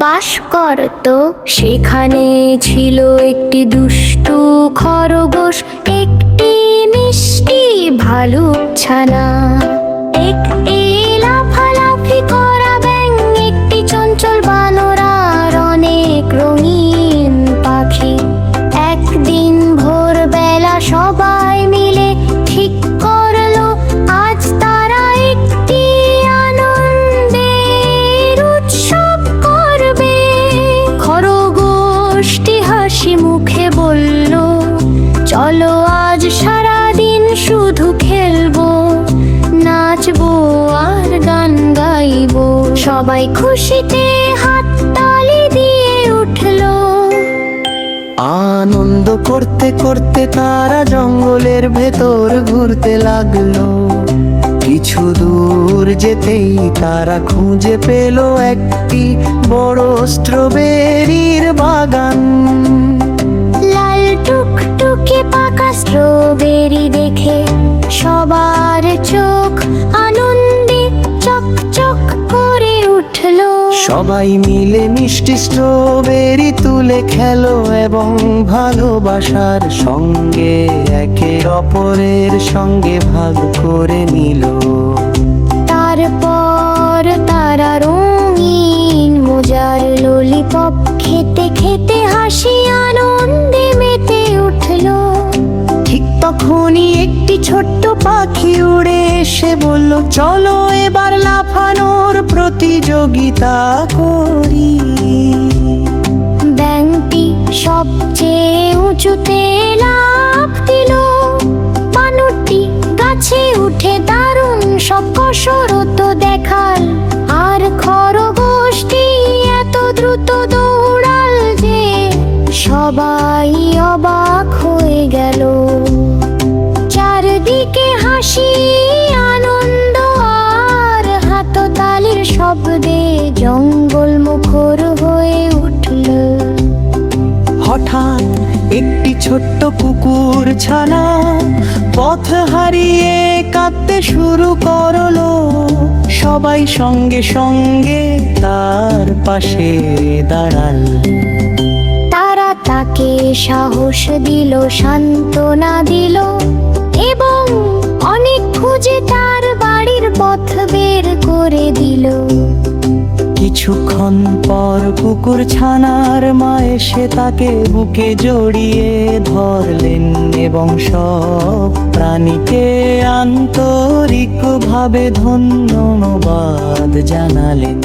বাস করত। সেখানে ছিল একটি দুষ্টু খরগোশ, একটি মিষ্টি ভালুক ছানা, একটি লাফালাফি করা ব্যাঙ, একটি চঞ্চল বানর আর অনেক রঙিন পাখি। একদিন ভোরবেলা সবাই মিলে ঠিক করলো আজ তারা একটি আনন্দের উৎসব করবে। খরগোশটি হাসি মুখে বলল, চলো আজ সারাদিন শুধু খেলবো, নাচবো আর গান গাইবো। সবাই খুশিতে হাততালি দিয়ে উঠলো। আনন্দ করতে করতে তারা জঙ্গলের ভেতর ঘুরতে লাগলো। কিছু দূর যেতেই তারা খুঁজে পেল একটি বড় স্ট্রবেরির বাগান। লাল টুকটুকে পাকা স্ট্রবেরি দেখে সবার চোখ আনন্দে চকচক করে উঠলো। সবাই মিলে মিষ্টি স্ট্রবেরি তুলে খেলো এবং ভালোবাসার সঙ্গে একে অপরের সঙ্গে ভাগ করে নিল। তারপর তারা রঙিন মজার ললিপপ খেতে খেতে হাসি আনন্দে মেতে উঠলো। ঠিক তখনই একটি ছোট্ট পাখি উড়ে এসে বলল, চলো এবার লাফানোর প্রতিযোগিতা করি। ব্যাঙটি সবচেয়ে উঁচুতে লাফ দিল, বানরটি গাছে উঠে দারুণ সব কসরত দেখাল, আর খরগোশটি এত দ্রুত দৌড়াল যে সবাই অবাক হয়ে গেল। চারদিকে হাসি আনন্দ আর হাততালির শব্দে জঙ্গল মুখর হয়ে উঠল। হঠাৎ একটি ছোট্ট কুকুর ছানা পথ হারিয়ে কাঁদতে শুরু করলো। সবাই সঙ্গে সঙ্গে তার পাশে দাঁড়াল। তারা তাকে সাহস দিল, সান্ত্বনা দিল এবং অনেক খুঁজে তার বাড়ির পথ বের করে দিল। কিছুক্ষণ পর কুকুর ছানার মা এসে তাকে বুকে জড়িয়ে ধরলেন এবং সব প্রাণীকে আন্তরিকভাবে ধন্যবাদ জানালেন।